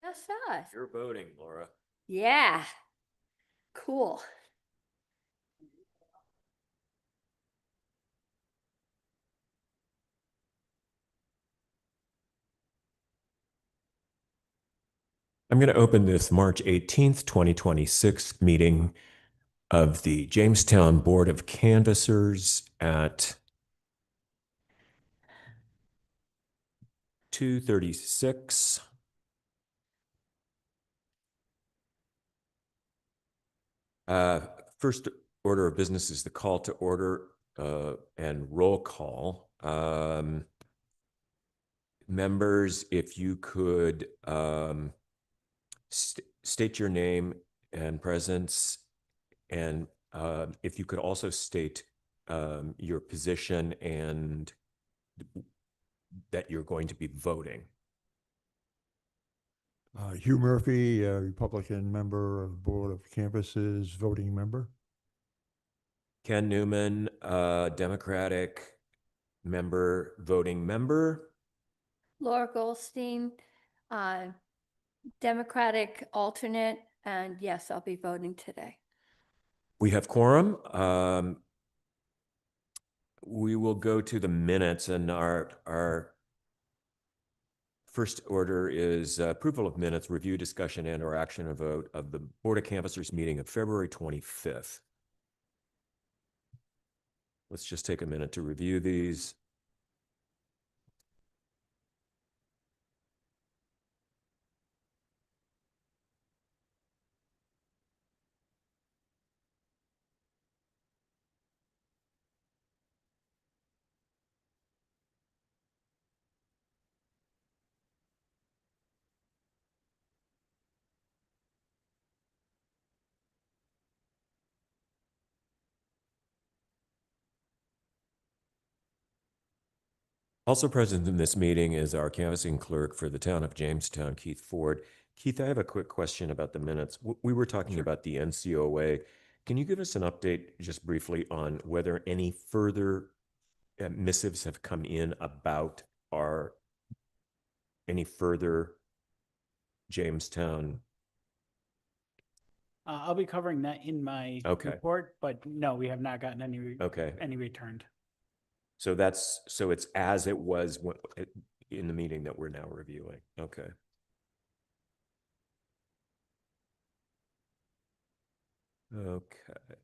us. You're voting, Laura. Yeah. Cool. I'm going to open this March 18th, 2026 meeting of the Jamestown Board of Canvassers at 2:36. First order of business is the call to order and roll call. Members, if you could state your name and presence, and if you could also state your position and that you're going to be voting. Hugh Murphy, Republican member of Board of Canvassers, voting member. Ken Newman, Democratic member, voting member. Laura Goldstein, Democratic alternate, and yes, I'll be voting today. We have quorum. We will go to the minutes, and our first order is approval of minutes, review, discussion, and or action or vote of the Board of Canvassers meeting of February 25th. Let's just take a minute to review these. Also present in this meeting is our canvassing clerk for the town of Jamestown, Keith Ford. Keith, I have a quick question about the minutes. We were talking about the NCOA. Can you give us an update just briefly on whether any further missives have come in about any further Jamestown? I'll be covering that in my report, but no, we have not gotten any returned. So it's as it was in the meeting that we're now reviewing. Okay. Okay.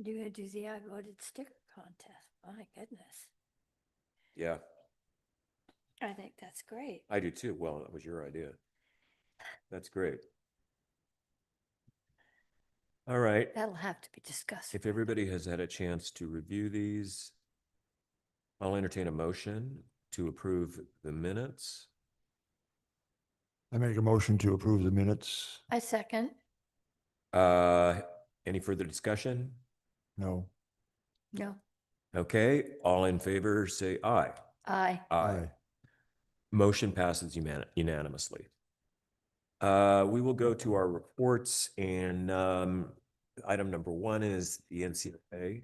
You're gonna do the I voted sticker contest. My goodness. Yeah, I think that's great. I do too. Well, that was your idea. That's great. All right. That'll have to be discussed. If everybody has had a chance to review these, I'll entertain a motion to approve the minutes. I make a motion to approve the minutes. I second. Any further discussion? No. No. Okay, all in favor, say aye. Aye. Aye. Motion passes unanimously. We will go to our reports, and item number 1 is the NCOA.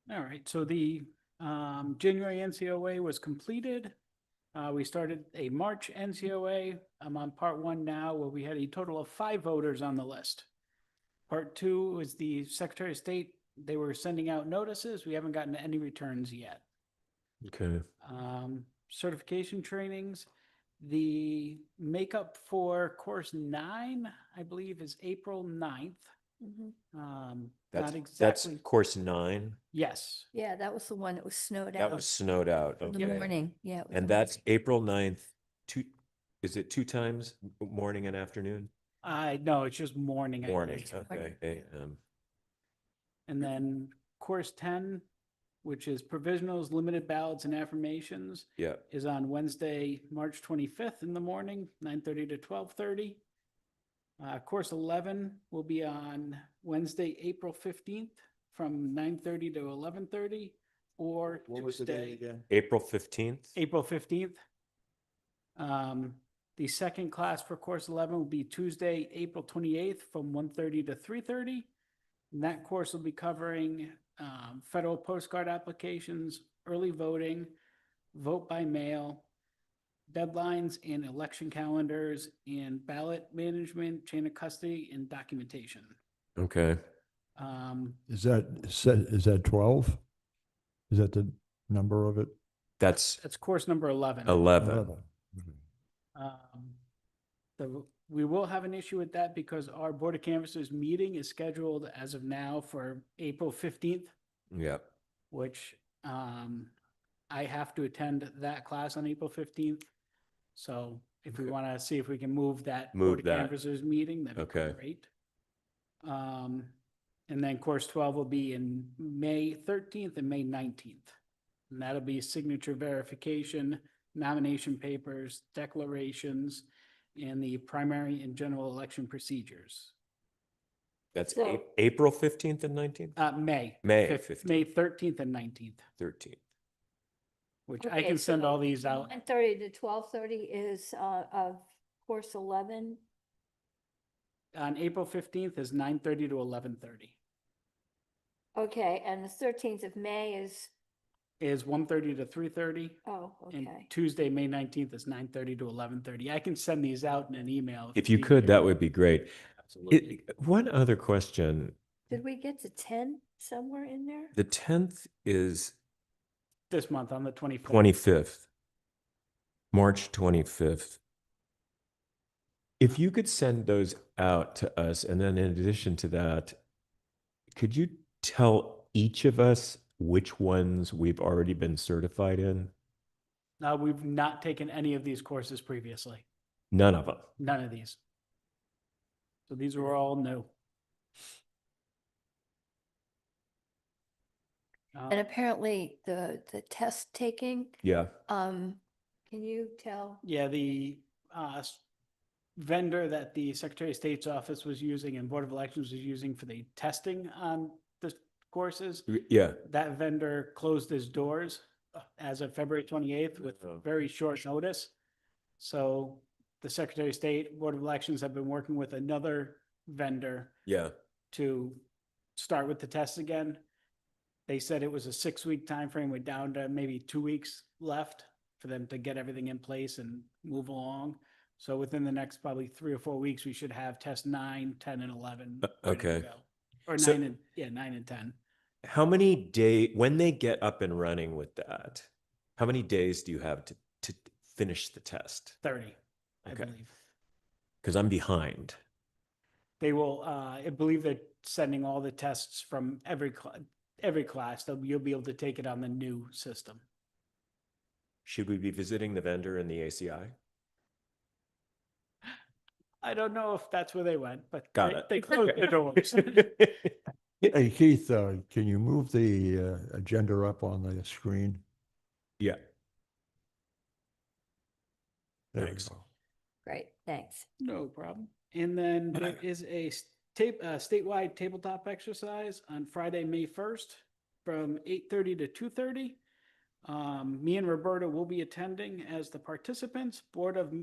All right, so the January NCOA was completed. We started a March NCOA. I'm on part 1 now, where we had a total of 5 voters on the list. Part 2 was the Secretary of State. They were sending out notices. We haven't gotten any returns yet. Okay. Certification trainings. The makeup for course 9, I believe, is April 9th. Not That's exactly. course 9. Yes. Yeah, that was the one that was snowed out. That was snowed out. In Okay. the morning. Yeah. it was And amazing. that's April 9th. Is it 2 times, morning and afternoon? No, it's just morning. I Morning. think. Okay. AM. And then course 10, which is provisionals, limited ballots and affirmations, Yeah. is on Wednesday, March 25th in the morning, 9:30 to 12:30. Course 11 will be on Wednesday, April 15th from 9:30 to 11:30, or What was the date Tuesday, again? April 15th? April 15th. The second class for course 11 will be Tuesday, April 28th from 1:30 to 3:30. And that course will be covering federal postcard applications, early voting, vote by mail, deadlines and election calendars, and ballot management, chain of custody, and documentation. Okay. Is that 12? Is that the number of it? That's That's course number 11. 11. 11. We will have an issue with that because our Board of Canvassers meeting is scheduled as of now for April 15th, Yeah. which I have to attend that class on April 15th. So if we Okay. want to see if we can move that Move Board of that. Canvassers meeting, that'd be Okay. great. And then course 12 will be in May 13th and May 19th. And that'll be signature verification, nomination papers, declarations, and the primary and general election procedures. That's So- April 15th and 19th? May. May fif- 15th. May 13th and 19th, 13th. which I Okay, can send so all these out. 9:30 to 12:30 is of course 11. On April 15th is 9:30 to 11:30. Okay, and the 13th of May is, Is 1:30 to 3:30. oh, And okay. Tuesday, May 19th is 9:30 to 11:30. I can send these out in an email. If it's you could, easier. that would be great. Absolutely. One other question. Did we get to 10 somewhere in there? The 10th is This month on the 25th. 25th, March 25th. If you could send those out to us, and then in addition to that, could you tell each of us which ones we've already been certified in? We've not taken any of these courses previously. None of them. None of these. So these were all new. And apparently the test taking, Yeah. can you tell? Yeah, the vendor that the Secretary of State's office was using and Board of Elections was using for the testing on the courses, Yeah. that vendor closed his doors as of February 28th with Oh. very short notice. So the Secretary of State, Board of Elections have been working with another vendor Yeah. to start with the tests again. They said it was a 6-week timeframe. We're down to maybe 2 weeks left for them to get everything in place and move along. So within the next probably 3 or 4 weeks, we should have test 9, 10, and 11. ready to okay. go. Or So- 9 and 10. How many when they get up and running with that, how many days do you have to finish the test? 30, I Okay. believe. Because I'm behind. They will, I believe they're sending all the tests from every class. You'll be able to take it on the new system. Should we be visiting the vendor in the ACI? I don't know if that's where they went, but Got they- it. they closed the doors. Hey, Keith, can you move the agenda up on the screen? Yeah. There we Thanks. go. Great, thanks. No problem. And then there is a statewide tabletop exercise on Friday, May 1st from 8:30 to 2:30. Me and Roberta will be attending as the participants. Board of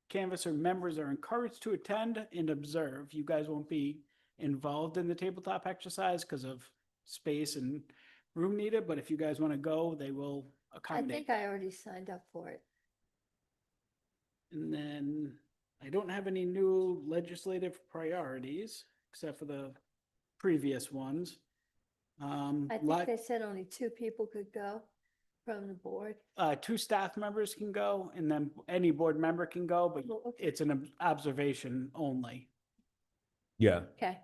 Canvasser members are encouraged to attend and observe. You guys won't be involved in the tabletop exercise because of space and room needed, but if you guys want to go, they will I accommodate. think I already signed up for it. And then I don't have any new legislative priorities except for the previous ones. I think they said only 2 people could go from the board. 2 staff members can go and then any board member can go, but Well, okay. it's an observation only. Yeah. Okay,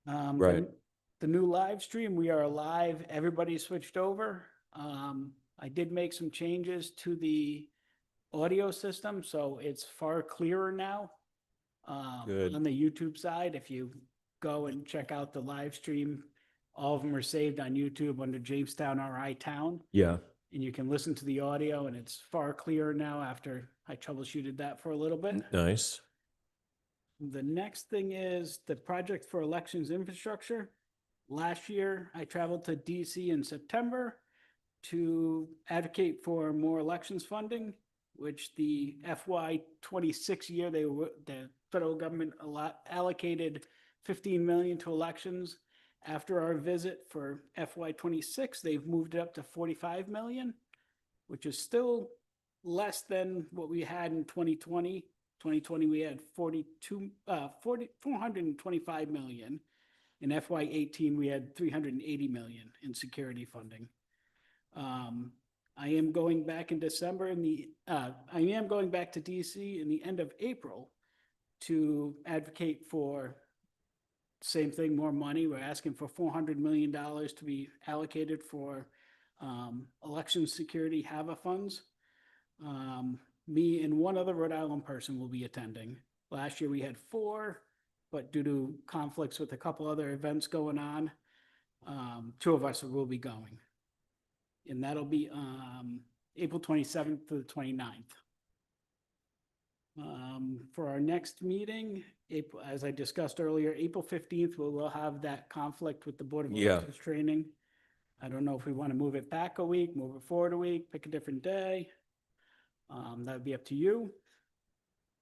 Right. The new live stream, we are live, everybody switched over. I did make some changes to the audio system, so it's far clearer now. Good. On the YouTube side, if you go and check out the live stream, All of them are saved on YouTube under Jamestown RI Town, Yeah. and you can listen to the audio, and it's far clearer now after I troubleshooted that for a little bit. Nice. The next thing is the project for elections infrastructure. Last year, I traveled to DC in September to advocate for more elections funding, which the FY 26 year, the federal government allocated 15 million to elections. After our visit for FY 26, they've moved it up to 45 million, which is still less than what we had in 2020. 2020, we had 425 million. In FY 18, we had 380 million in security funding. I am going back in December I am going back to DC in the end of April to advocate for same thing, more money. We're asking for $400 million to be allocated for election security HAVA funds. Me and one other Rhode Island person will be attending. Last year we had 4, but due to conflicts with a couple other events going on, 2 of us will be going. And that'll be April 27th to the 29th. For our next meeting, April, as I discussed earlier, April 15th, we'll have that conflict with the Board of Yeah. Elections training. I don't know if we want to move it back a week, move it forward a week, pick a different day. That would be up to you.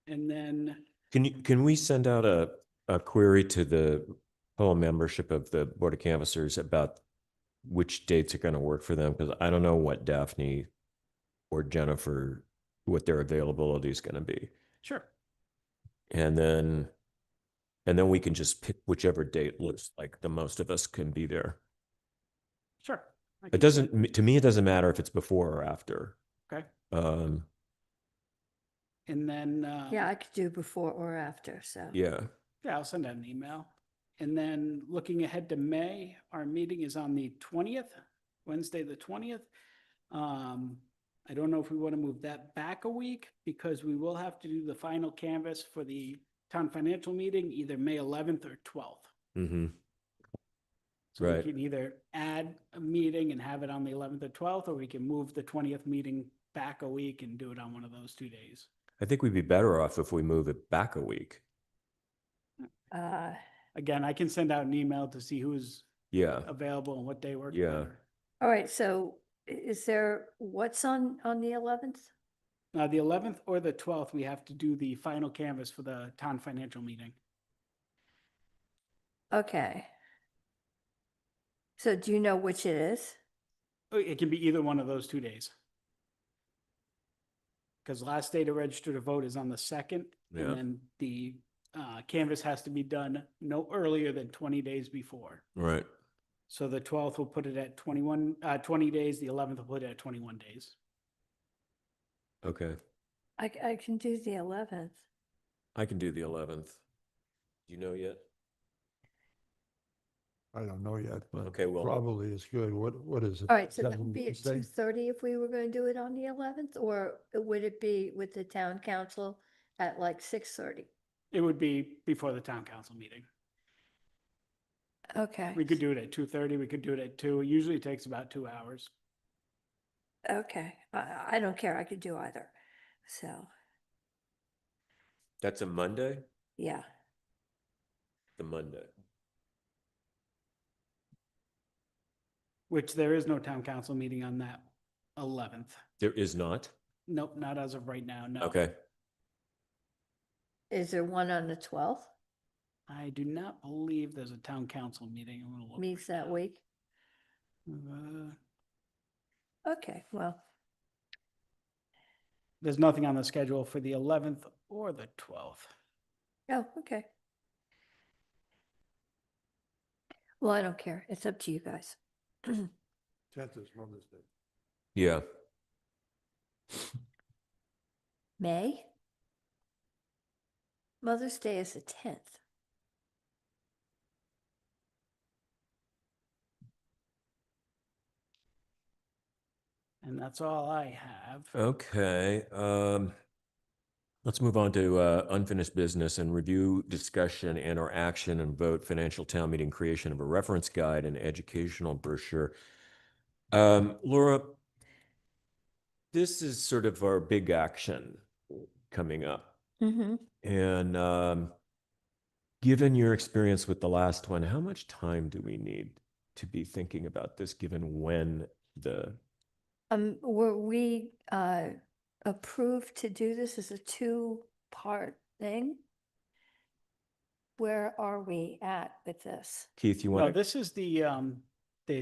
And then, Can we send out a query to the whole membership of the Board of Canvassers about which dates are going to work for them? Because I don't know what Daphne or Jennifer, what their availability is going to be. sure, And then we can just pick whichever date looks like the most of us can be there. sure. I It can- doesn't, to me, it doesn't matter if it's before or after. Okay. Um, And then, Yeah, I could do before or after, so. yeah. yeah, I'll send out an email. And then looking ahead to May, our meeting is on the 20th, Wednesday, the 20th. I don't know if we want to move that back a week because we will have to do the final canvas for the town financial meeting, either May 11th or 12th. Mm-hmm. So Right. we can either add a meeting and have it on the 11th or 12th, or we can move the 20th meeting back a week and do it on one of those 2 days. I think we'd be better off if we move it back a week. Uh, Again, I can send out an email to see who's Yeah. available and what day works Yeah. better. all right, so is there, what's on the 11th? The 11th or the 12th, we have to do the final canvas for the town financial meeting. Okay. So do you know which it is? It can be either one of those 2 days. Because last day to register to vote is on the 2nd, Yeah. and then the canvas has to be done no earlier than 20 days before. Right. So the 12th will put it at 20 days, the 11th will put it at 21 days. Okay. I can do the 11th. I can do the 11th. Do you know yet? I don't know yet, but Okay, well, probably is good. What is it? All right, so Is that would be at Wednesday? 2:30 if we were going to do it on the 11th, or would it be with the town council at like 6:30? It would be before the town council meeting. Okay. We could do it at 2:30, we could do it at 2. It usually takes about 2 hours. Okay, I don't care, I could do either. So, that's a Monday? yeah, The Monday. Which there is no town council meeting on that 11th. There is not? Nope, not as of right now, no. Okay. is there one on the 12th, I do not believe there's a town council meeting. I'm gonna look meets right that now. week? Uh, Okay, well, There's nothing on the schedule for the 11th or the 12th. oh, okay. Well, I don't care, it's up to you guys. 10th is Mother's Day. Yeah. May? Mother's Day is the 10th. And that's all I have. Okay. Let's move on to unfinished business and review, discussion, and or action and vote financial town meeting creation of a reference guide and educational brochure. Laura, this is sort of our big action coming up. Mm-hmm. And given your experience with the last one, how much time do we need to be thinking about this, given when the, Were we approved to do this as a two-part thing? Where are we at with this? Keith, you No, want to this is the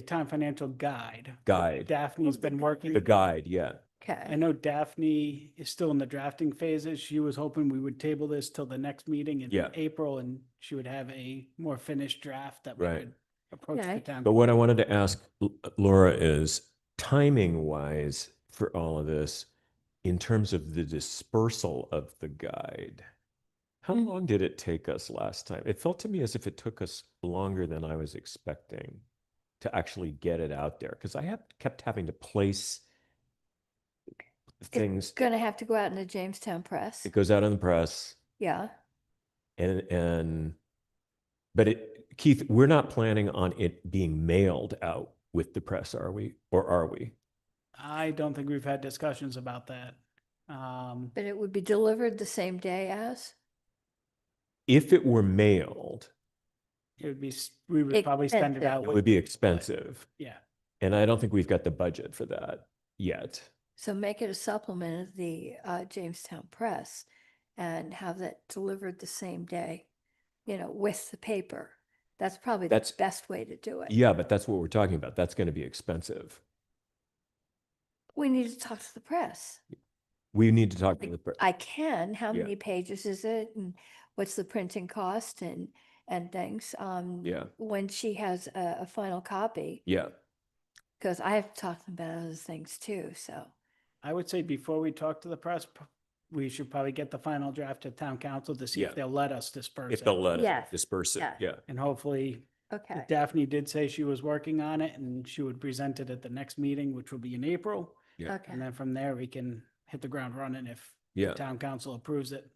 town financial guide. guide? Daphne's been working. The guide, yeah. I Okay, know Daphne is still in the drafting phases. She was hoping we would table this till the next meeting in Yeah. April, and she would have a more finished draft that we Right. could approach the Okay. town. But what I wanted to ask Laura is timing wise for all of this, in terms of the dispersal of the guide. How Mm. long did it take us last time? It felt to me as if it took us longer than I was expecting to actually get it out there, because I kept having to place it's things. gonna have to go out in the Jamestown Press. It goes out in the press, Yeah, but Keith, we're not planning on it being mailed out with the press, are we? Or are we? I don't think we've had discussions about that. but it would be delivered the same day as? If it were mailed, It would be, we would probably send it Expensive. out. it with- would be expensive. Yeah, And I don't think we've got the budget for that yet. So make it a supplement of the Jamestown Press and have that delivered the same day, with the paper. That's probably the That's- best way to do it. Yeah, but that's what we're talking about. That's going to be expensive. We need to talk to the press. We need to talk to the press. I can, how Yeah. many pages is it and what's the printing cost and things. Yeah, When she has a final copy, yeah. because I have to talk to them about other things too, so. I would say before we talk to the press, we should probably get the final draft to town council to see Yeah. if they'll let us disperse If it. they'll let us Yes, disperse it, yes. yeah. And hopefully Okay, Daphne did say she was working on it and she would present it at the next meeting, which will be in April. Yeah. okay. And then from there, we can hit the ground running if Yeah. town council approves it.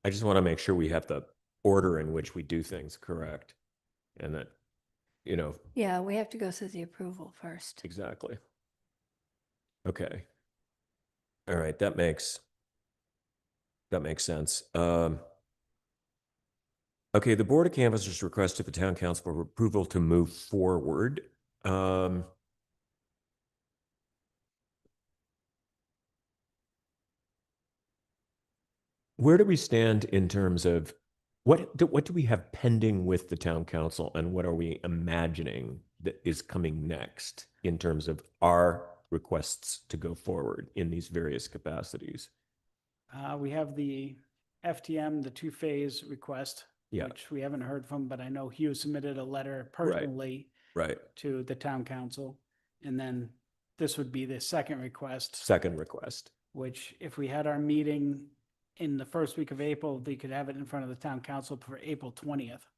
I just want to make sure we have the order in which we do things correct. And that, Yeah, we have to go through the approval first. exactly. Okay. All right, that makes sense. Okay, the Board of Canvassers requested the town council for approval to move forward. Where do we stand in terms of what do we have pending with the town council, and what are we imagining that is coming next in terms of our requests to go forward in these various capacities? We have the FTM, the two-phase request, Yeah. which we haven't heard from, but I know Hugh submitted a letter personally Right. to the town council. And then this would be the second request, Second request. which if we had our meeting in the first week of April, they could have it in front of the town council for April 20th.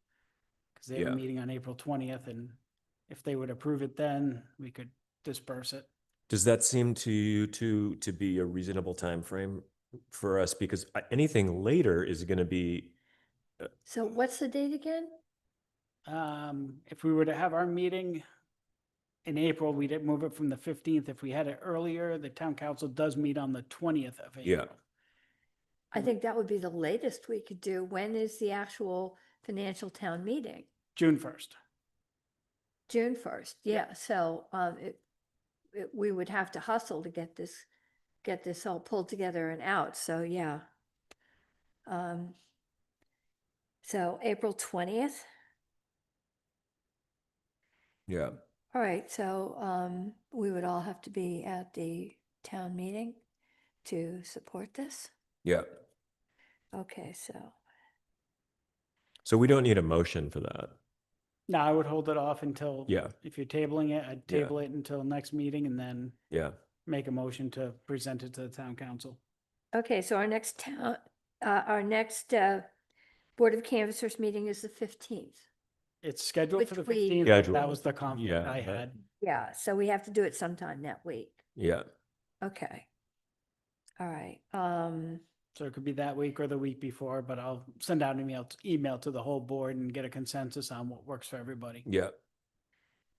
Because they have Yeah. a meeting on April 20th, and if they would approve it then, we could disperse it. Does that seem to you to be a reasonable time frame for us? Because anything later is going to be, So what's the date again? If we were to have our meeting in April, we'd move it from the 15th. If we had it earlier, the town council does meet on the 20th of Yeah. April. I think that would be the latest we could do. When is the actual financial town meeting? June 1st. June 1st, yeah, so, we would have to hustle to get this all pulled together and out, so, yeah. So April 20th, yeah. all right, so, we would all have to be at the town meeting to support this? Yeah. Okay, so, So we don't need a motion for that. No, I would hold it off until, Yeah. if you're tabling it, I'd Yeah. table it until next meeting and then Yeah. make a motion to present it to the town council. okay, so our next Board of Canvassers meeting is the 15th. It's scheduled for the Which we- 15th. Scheduled. That was the conflict Yeah, I but- had. Yeah, so we have to do it sometime that week. Yeah. Okay. All right. So it could be that week or the week before, but I'll send out an email to the whole board and get a consensus on what works for everybody. Yeah.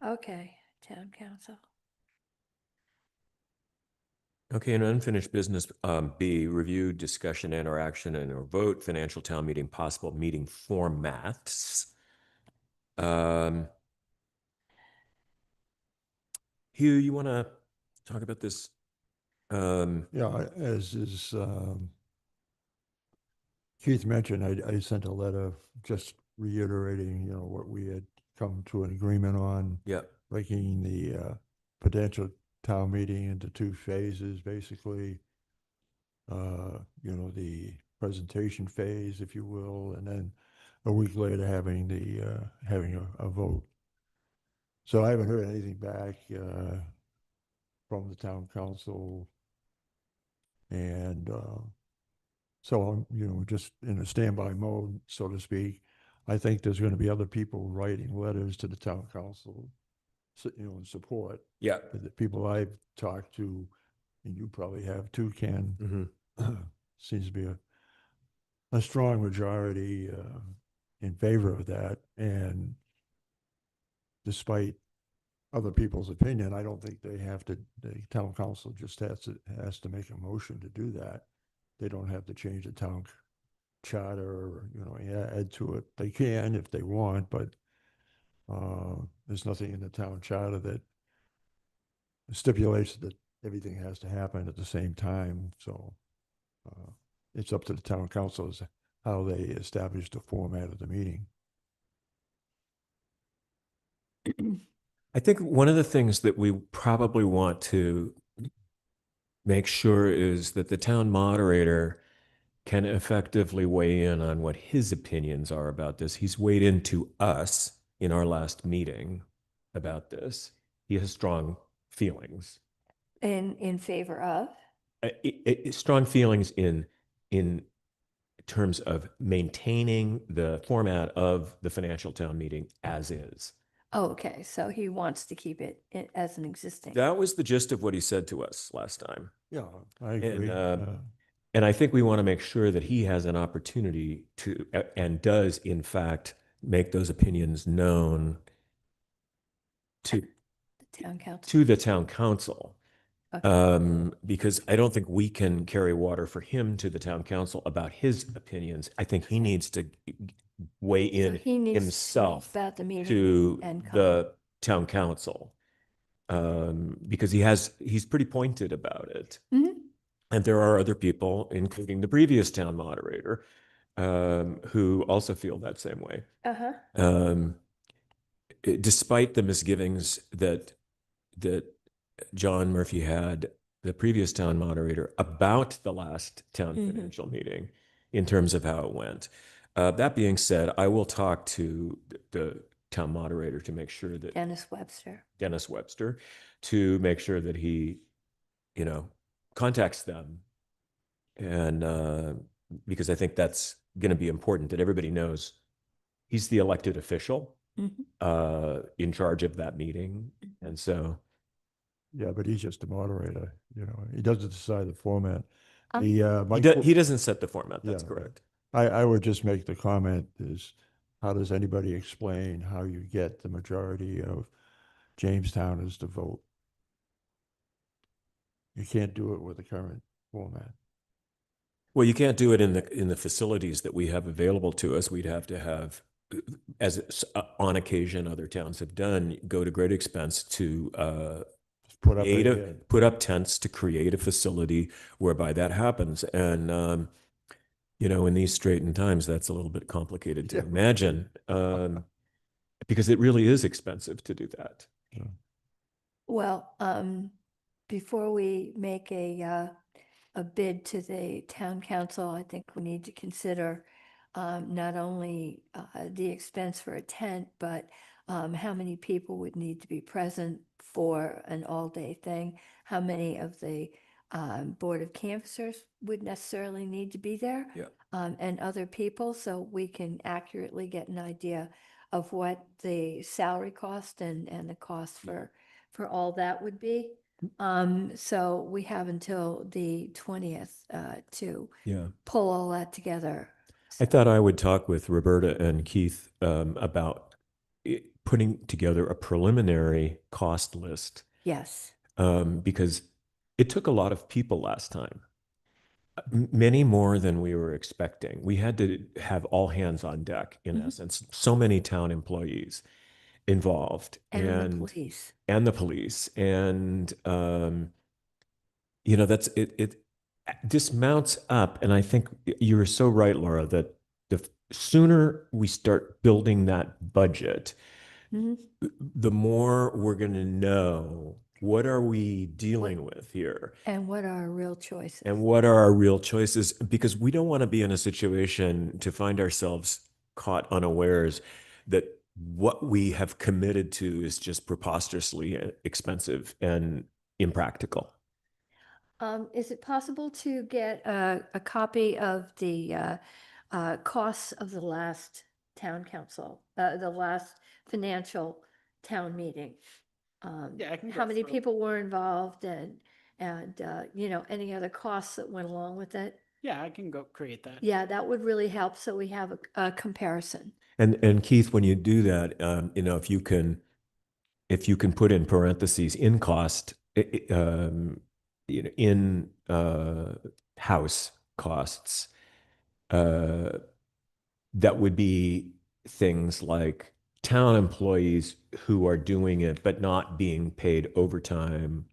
Okay, town council. Okay, and unfinished business, B, review, discussion, and/or action and or vote, financial town meeting, possible meeting formats. Hugh, you want to talk about this? Yeah, as is Keith mentioned, I sent a letter just reiterating, what we had come to an agreement on, Yeah, breaking the potential town meeting into two phases, basically. The presentation phase, if you will, and then a week later having a vote. So I haven't heard anything back from the town council, and so I'm, just in a standby mode, so to speak. I think there's going to be other people writing letters to the town council, in support. yeah. But the people I've talked to, and you probably have too, Ken, seems to be a strong majority in favor of that. And despite other people's opinion, I don't think they have to, the town council just has to make a motion to do that. They don't have to change the town charter or, add to it. They can if they want, but there's nothing in the town charter that stipulates that everything has to happen at the same time. So it's up to the town council as how they establish the format of the meeting. I think one of the things that we probably want to make sure is that the town moderator can effectively weigh in on what his opinions are about this. He's weighed into us in our last meeting about this. He has strong feelings. In favor of? Strong feelings in terms of maintaining the format of the financial town meeting as is. Oh, okay, so he wants to keep it as an existing. That was the gist of what he said to us last time. Yeah, I agree. And I think we want to make sure that he has an opportunity to, and does in fact, make those opinions known to The town council. to the town council. Okay. Because I don't think we can carry water for him to the town council about his opinions. I think he needs to weigh So in he needs to know himself about the meeting to and the town council. Because he's pretty pointed about it. Mhm. And there are other people, including the previous town moderator, who also feel that same way. Uh-huh. Despite the misgivings that John Murphy had, the previous town moderator, about the last town Mhm. financial meeting in terms of how it went. That being said, I will talk to the town moderator to make sure that Dennis Webster. Dennis Webster, to make sure that he, contacts them. And because I think that's going to be important, that everybody knows he's the elected official Mhm. in charge of that meeting. And so, Yeah, but he's just the moderator, he doesn't decide the format. Um, he doesn't set the format. That's Yeah. correct. I would just make the comment is, how does anybody explain how you get the majority of Jamestowners to vote? You can't do it with the current format. Well, you can't do it in the facilities that we have available to us. We'd have to have, as on occasion other towns have done, go to great expense to Just put up tents to create a facility whereby that happens. And in these straitened times, that's a little bit complicated to Yeah. imagine, because it really is expensive to do that. Well, before we make a bid to the town council, I think we need to consider not only the expense for a tent, but how many people would need to be present for an all-day thing, how many of the Board of Canvassers would necessarily need to be there, Yeah. and other people, so we can accurately get an idea of what the salary cost and the cost for all that would be. So we have until the 20th to Yeah. pull all that together. I thought I would talk with Roberta and Keith about putting together a preliminary cost list Yes. because it took a lot of people last time. Many more than we were expecting. We had to have all hands on deck, in Mhm. essence. So many town employees involved, And the police. and the police, and you know, that's it. It dismounts up, and I think you were so right, Laura, that the sooner we start building that budget, Mhm. the more we're going to know what are we dealing with here. And what are our real choices? And what are our real choices? Because we don't want to be in a situation to find ourselves caught unawares that what we have committed to is just preposterously expensive and impractical. Is it possible to get a copy of the costs of the last town council, the last financial town meeting? Yeah, I can How go many through. people were involved and you know, any other costs that went along with it? Yeah, I can go create that. Yeah, that would really help so we have a comparison. And Keith, when you do that, you know, if you can put in parentheses in cost, you know, in house costs, uh, that would be things like town employees who are doing it but not being paid overtime,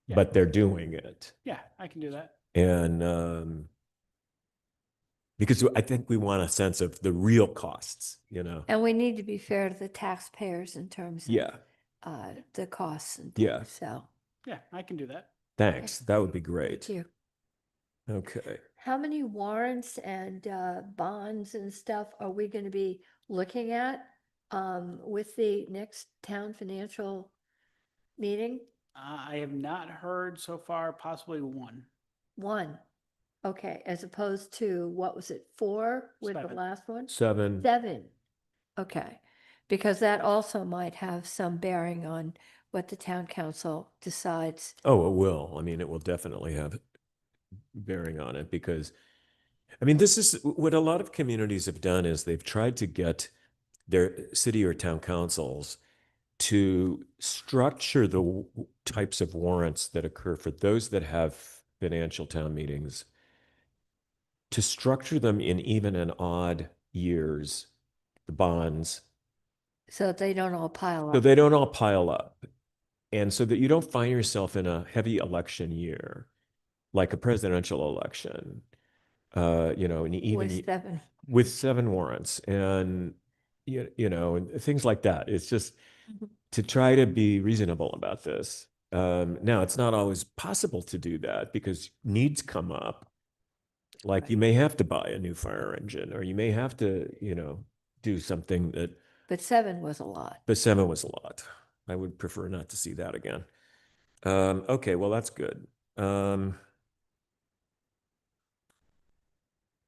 Yeah. but they're doing it. Yeah, I can do that. And because I think we want a sense of the real costs, you know? And we need to be fair to the taxpayers in terms of Yeah, the costs and Yeah. things. So, Yeah, I can do that. thanks. That would be thank great. you. Okay. How many warrants and bonds and stuff are we going to be looking at with the next town financial meeting? I have not heard so far, possibly one. One. Okay, as opposed to, what was it, four with the 7. last one? 7. Seven. Okay, because that also might have some bearing on what the town council decides. Oh, it will. I mean, it will definitely have bearing on it because, I mean, this is what a lot of communities have done is they've tried to get their city or town councils to structure the types of warrants that occur for those that have financial town meetings, to structure them in even and odd years, the bonds, So that they don't all pile so up. they don't all pile up. And so that you don't find yourself in a heavy election year, like a presidential election, you know, and even With seven. with 7 warrants and, you know, and things like that. It's just Mhm. to try to be reasonable about this. Now, it's not always possible to do that because needs come up. Like Right. you may have to buy a new fire engine, or you may have to, you know, do something that, But seven was a lot. but 7 was a lot. I would prefer not to see that again. Okay, well, that's good.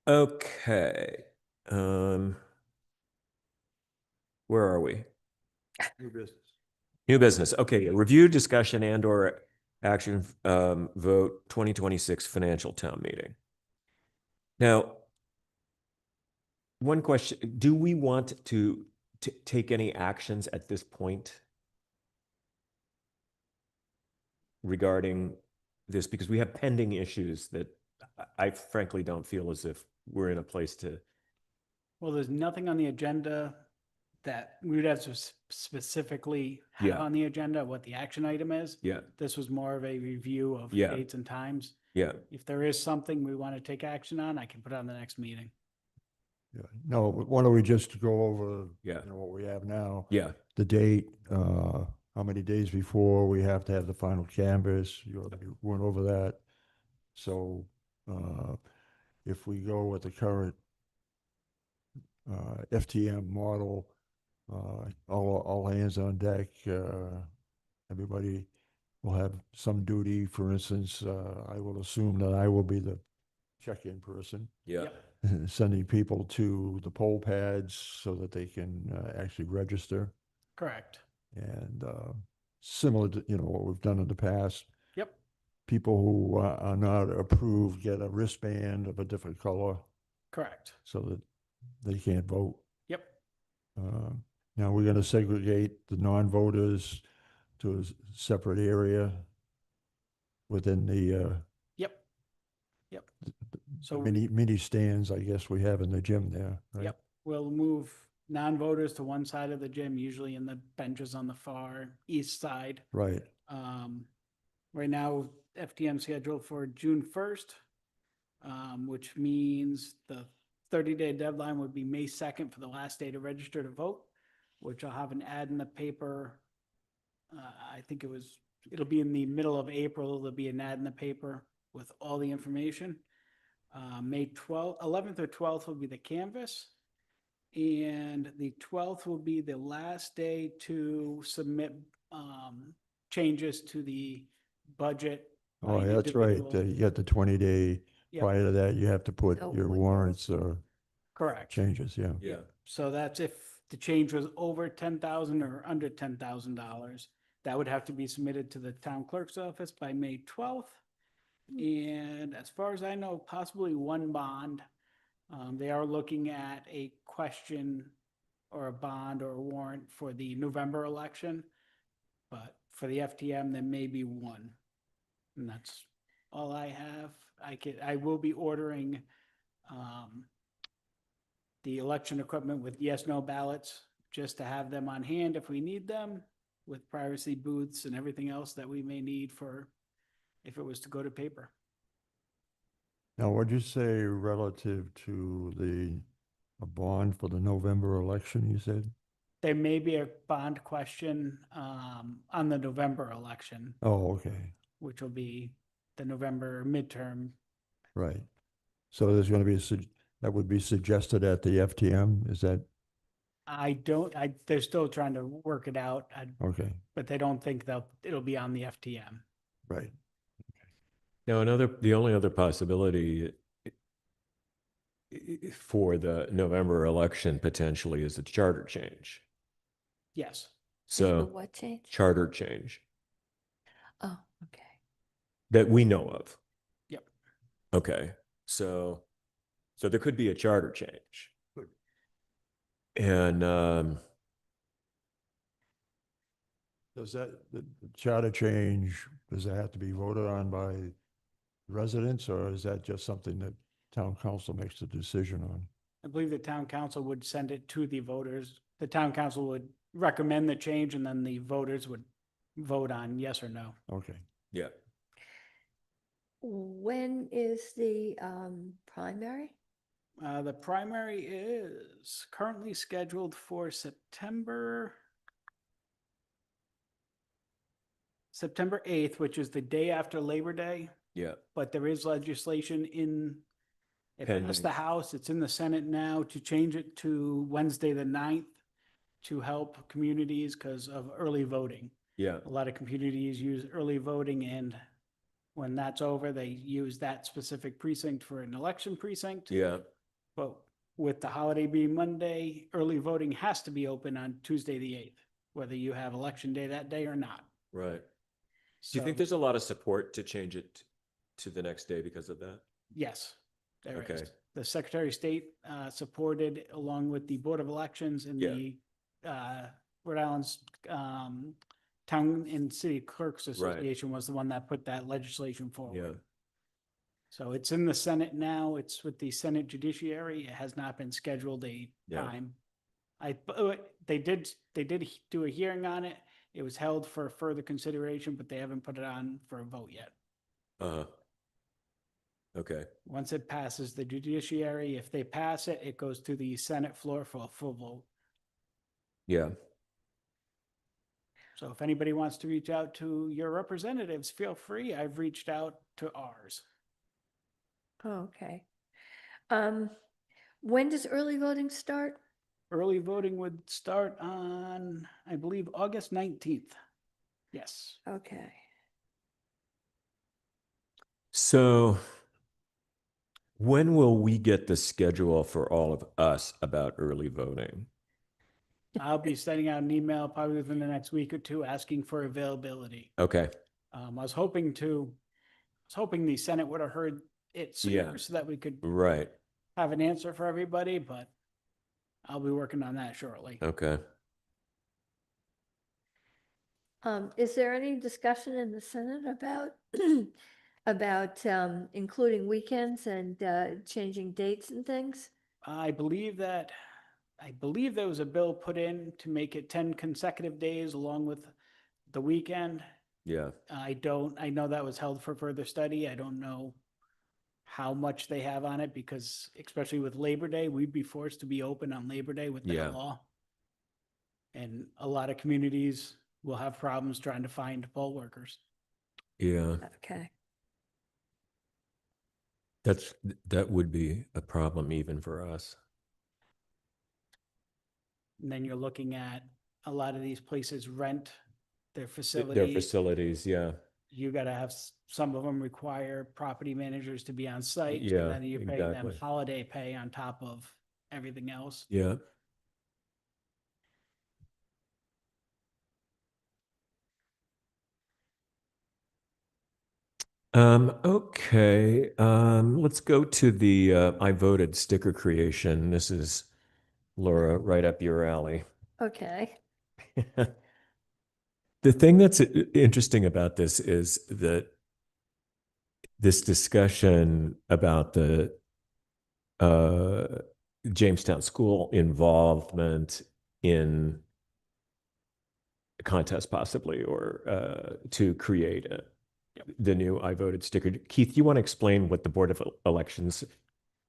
Okay. Um, where are we? New business. New business. Okay, review, discussion, and or action vote 2026 financial town meeting. Now, one question, do we want to take any actions at this point regarding this? Because we have pending issues that I frankly don't feel as if we're in a place to, Well, there's nothing on the agenda that we would have to specifically have Yeah. on the agenda, what the action item is. yeah, This was more of a review of Yeah. dates and times. yeah, If there is something we want to take action on, I can put it on the next meeting. Yeah. No, but why don't we just go over, Yeah. you know, what we have now, yeah, the date, how many days before we have to have the final canvas, you already went over that. So, if we go with the current, FTM model, all hands on deck, everybody will have some duty. For instance, I will assume that I will be the check-in person, yeah, sending people to the poll pads so that they can actually register. Correct. And similar to, what we've done in the past. Yep. People who are not approved get a wristband of a different color Correct. so that they can't vote. Yep. Uh, Now, we're going to segregate the non-voters to a separate area within the Yep. Yep. So mini stands, I guess, we have in the gym there, right? Yep, we'll move non-voters to one side of the gym, usually in the benches on the far east side. Right. Right now, FTM scheduled for June 1st, which means the 30-day deadline would be May 2nd for the last day to register to vote, which I'll have an ad in the paper. I think it'll be in the middle of April. There'll be an ad in the paper with all the information. May 11th or 12th will be the canvas. And the 12th will be the last day to submit changes to the budget. Oh, by that's right. individual. You got the 20-day, Yep. prior to that, you have to put So your we- warrants or Correct. changes, yeah. Yeah. So that's if the change was over $10,000 or under $10,000, that would have to be submitted to the town clerk's office by May 12th. And as far as I know, possibly one bond. They are looking at a question or a bond or a warrant for the November election. But for the FTM, there may be one. And that's all I have. I will be ordering the election equipment with yes, no ballots, just to have them on hand if we need them, with privacy booths and everything else that we may need for if it was to go to paper. Now, what'd you say relative to a bond for the November election, you said? There may be a bond question on the November election, Oh, okay, which will be the November midterm. right. So there's going to be, that would be suggested at the FTM, is that, They're still trying to work it out, okay, but they don't think it'll be on the FTM. right. Now, the only other possibility for the November election potentially is a charter change. Yes. Is the So what change? charter change Oh, okay. that we know of. Yep. Okay. So there could be a charter change. And Does the charter change, does that have to be voted on by residents, or is that just something that town council makes the decision on? I believe the town council would send it to the voters. The town council would recommend the change and then the voters would vote on yes or no. Okay, yeah. When is the primary? The primary is currently scheduled for September 8th, which is the day after Labor Day, Yeah. but there is legislation it Pending. passed the House, it's in the Senate now to change it to Wednesday, the 9th, to help communities because of early voting. Yeah. A lot of communities use early voting, and when that's over, they use that specific precinct for an election precinct. Yeah. But with the holiday being Monday, early voting has to be open on Tuesday, the 8th, whether you have election day that day or not. Right. Do you think So, there's a lot of support to change it to the next day because of that? Yes, there Okay. is. The Secretary of State supported, along with the Board of Elections and Yeah. the Rhode Island's Town and City Clerks Association was the one that put that legislation forward. Yeah. So it's in the Senate now. It's with the Senate Judiciary. It has not been scheduled a Yeah. time. They did do a hearing on it. It was held for further consideration, but they haven't put it on for a vote yet. Uh-huh. Okay. Once it passes the judiciary, if they pass it, it goes to the Senate floor for a full vote. Yeah. So if anybody wants to reach out to your representatives, feel free. I've reached out to ours. Oh, okay. When does early voting start? Early voting would start on, I believe, August 19th. Yes. Okay. So when will we get the schedule for all of us about early voting? I'll be sending out an email probably within the next week or two asking for availability. Okay. I was hoping the Senate would have heard it Yeah. sooner so that we could Right. have an answer for everybody, but I'll be working on that shortly. Okay. Is there any discussion in the Senate about, about, including weekends and, changing dates and things? I believe there was a bill put in to make it 10 consecutive days along with the weekend. Yeah. I know that was held for further study. I don't know how much they have on it because especially with Labor Day, we'd be forced to be open on Labor Day with Yeah. that law. And a lot of communities will have problems trying to find poll workers. Yeah. Okay. That would be a problem even for us. And then you're looking at a lot of these places rent their Their facilities. facilities, yeah. You gotta have, some of them require property managers to be on site. So Yeah, then you're paying them exactly. holiday pay on top of everything else. Yeah. Okay. Let's go to the I voted sticker creation. This is Laura, right up your alley. Okay. The thing that's interesting about this is that this discussion about the Jamestown School involvement in a contest possibly, or to create the new I voted sticker. Keith, you want to explain what the Board of Elections,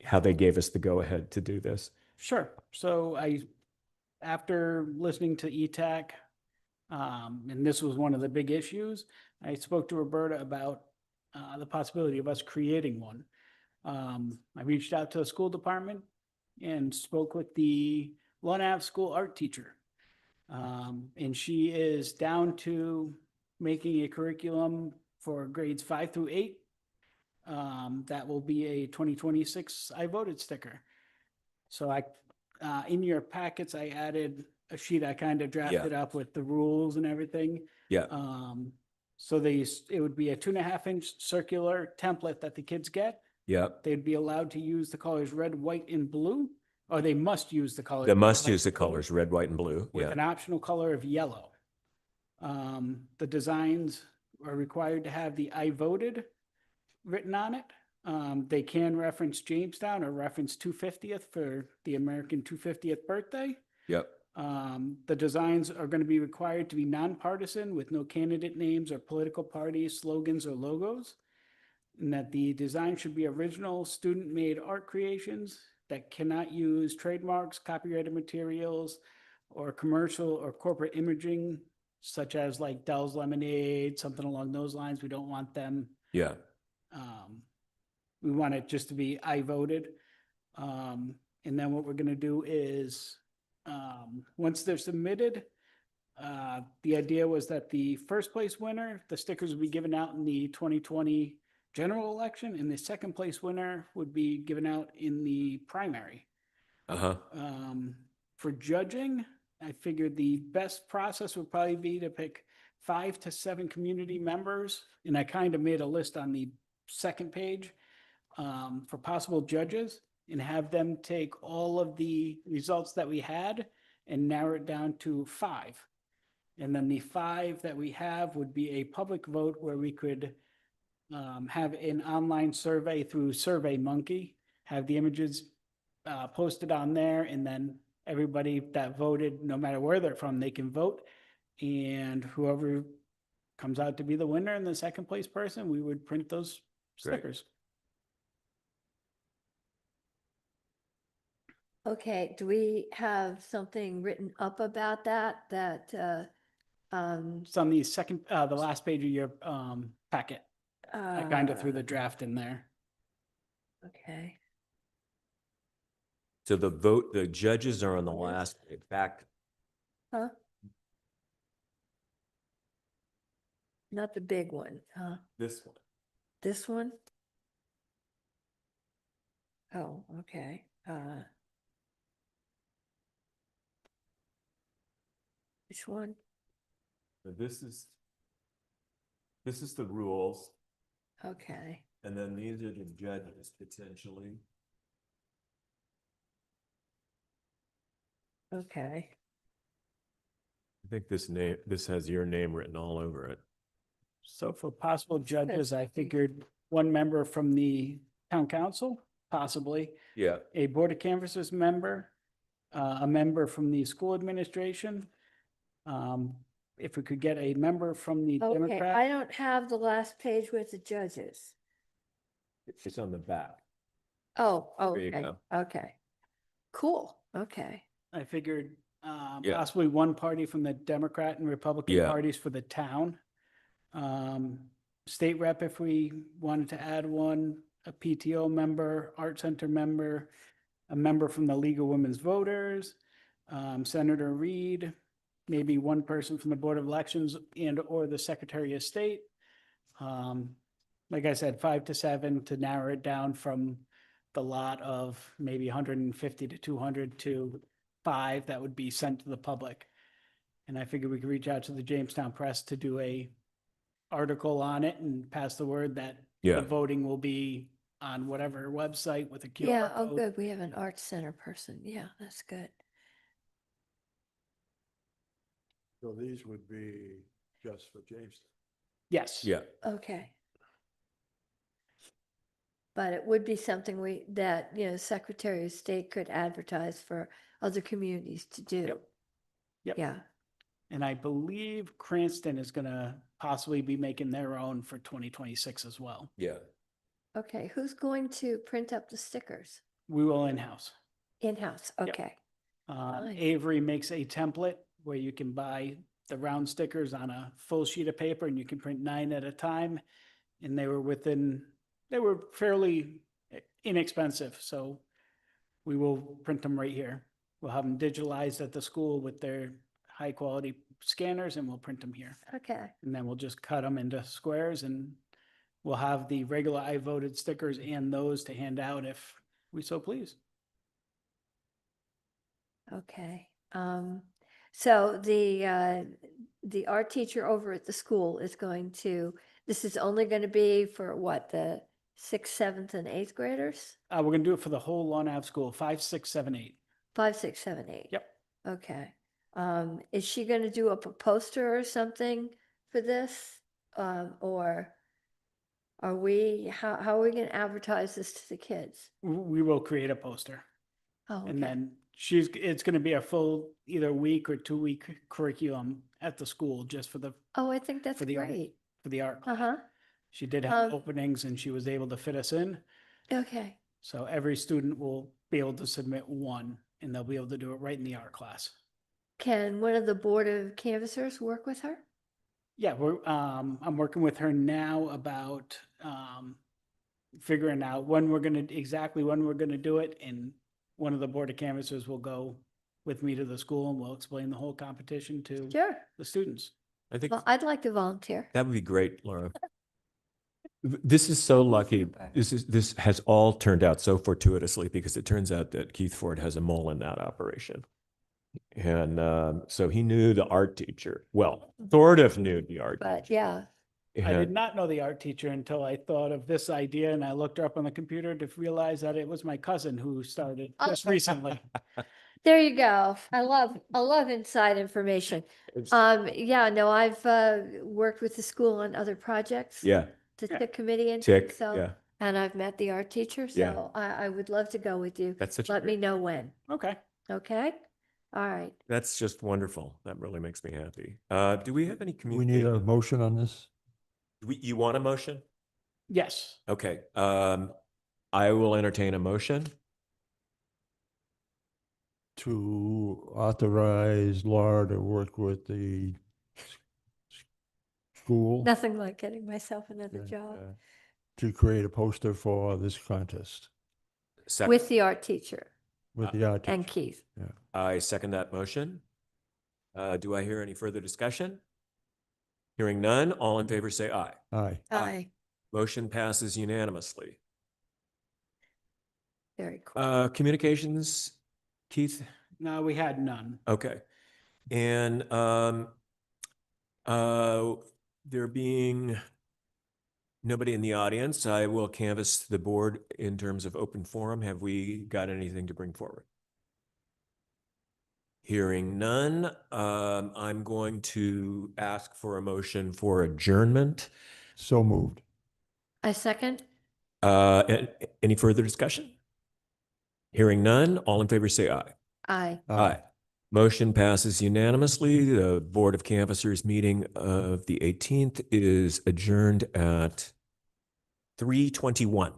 how they gave us the go-ahead to do this? Sure. So after listening to ETAC, and this was one of the big issues, I spoke to Roberta about the possibility of us creating one. I reached out to the school department and spoke with the Lone Ave School art teacher. And she is down to making a curriculum for grades 5 through 8. That will be a 2026 I voted sticker. So in your packets, I added a sheet I kind of drafted up with the rules and everything. Yeah. So it would be a 2.5-inch circular template that the kids get. Yeah. They'd be allowed to use the colors red, white, and blue, or they must use the colors. They red, must white, use the and blue colors red, white, and blue. with Yeah. an optional color of yellow. The designs are required to have the I voted written on it. They can reference Jamestown or reference 250th for the American 250th birthday. Yep. The designs are going to be required to be nonpartisan with no candidate names or political parties, slogans, or logos. And that the design should be original student-made art creations that cannot use trademarks, copyrighted materials, or commercial or corporate imaging, such as like Dell's Lemonade, something along those lines. We don't want them. Yeah. We want it just to be I voted. And then what we're going to do is, once they're submitted, the idea was that the first place winner, the stickers would be given out in the 2020 general election, and the second place winner would be given out in the primary. Uh-huh. For judging, I figured the best process would probably be to pick 5 to 7 community members, and I kind of made a list on the second page for possible judges and have them take all of the results that we had and narrow it down to 5. And then the 5 that we have would be a public vote where we could have an online survey through SurveyMonkey, have the images posted on there, and then everybody that voted, no matter where they're from, they can vote. And whoever comes out to be the winner and the second place person, we would print those Great. stickers. Okay, do we have something written up about that, It's on the the last page of your packet. I kind of threw the draft in there. okay, So the judges are on the last back. huh? Not the big one, huh? This one. This one? Oh, okay, Which one? This is the rules, Okay. and then these are the judges potentially. Okay. I think this has your name written all over it. So for possible judges, I Good. figured one member from the town council, possibly, Yeah. a board of canvassers member, a member from the school administration. If we could get a member from the Okay, Democrat. I don't have the last page with the judges. It's on the back. Oh, There you okay, go. okay. Cool, okay. I figured Yeah. possibly one party from the Democrat and Republican Yeah. parties for the town. State rep if we wanted to add one, a PTO member, art center member, a member from the League of Women's Voters, Senator Reed, maybe one person from the Board of Elections and or the Secretary of State. Like I said, 5 to 7 to narrow it down from the lot of maybe 150 to 200 to 5 that would be sent to the public. And I figured we could reach out to the Jamestown Press to do a article on it and pass the word that Yeah. the voting will be on whatever website with a QR Yeah, oh, code. good, we have an arts center person. Yeah, that's good. So these would be just for Jamestown. Yes. Yeah. Okay. But it would be something that, Secretary of State could advertise for other communities to do. Yep. Yeah, And I believe Cranston is gonna possibly be making their own for 2026 as well. Yeah. okay, who's going to print up the stickers? We will in-house. In-house, Yep. okay. Nice. Avery makes a template where you can buy the round stickers on a full sheet of paper and you can print 9 at a time. And they were fairly inexpensive, so we will print them right here. We'll have them digitalized at the school with their high quality scanners and we'll print them here. Okay, And then we'll just cut them into squares and we'll have the regular I voted stickers and those to hand out if we so please. okay. So the art teacher over at the school is this is only going to be for what, the 6th, 7th, and 8th graders? We're gonna do it for the whole Lawn Ave school, 5, 6, 7, 8. 5, 6, 7, 8. Yep. Okay. Is she going to do up a poster or something for this? Or how are we going to advertise this to the kids? We will create a poster. Oh, And okay. then it's gonna be a full either week or 2-week curriculum at the school just for the Oh, I think that's for the art. great. art. class. Uh-huh. She did have Um, openings and she was able to fit us in. Okay. So every student will be able to submit one and they'll be able to do it right in the art class. Can one of the board of canvassers work with her? Yeah, I'm working with her now about, figuring out exactly when we're gonna do it. And one of the board of canvassers will go with me to the school and we'll explain the whole competition to Sure. the students. I think Well, I'd like to volunteer. that would be great, Laura. This is so lucky. This has all turned out so fortuitously because it turns out that Keith Ford has a mole in that operation. And so he knew the art teacher. Well, sort of knew the art. But yeah, I did And not know the art teacher until I thought of this idea and I looked her up on the computer to realize that it was my cousin who started just recently. there you go. I love inside information. Yeah, no, I've worked with the school on other projects. yeah, The Yeah. TIC committee and tick, so, yeah, and I've met the art teacher, Yeah. so I would love to go with you. that's such, a Let me great- know when, Okay. okay? All right. that's just wonderful. That really makes me happy. Do we have any We need a communication? motion on this? You want a motion? Yes. Okay, I will entertain a motion. To authorize Laura to work with the school Nothing like getting myself another and, job to create a poster for this contest Second, with the art teacher with the art and teacher. Keith. I second that motion. Do I hear any further discussion? Hearing none, all in favor say aye. Aye. Aye. Motion passes unanimously. Very cool. Communications, Keith? No, we had none. Okay. And there being nobody in the audience, I will canvass the board in terms of open forum. Have we got anything to bring forward? Hearing none, I'm going to ask for a motion for adjournment. So moved. I second. Any further discussion? Hearing none, all in favor say aye. Aye. Aye. Motion passes unanimously. The Board of Canvassers meeting of the 18th is adjourned at 3:21.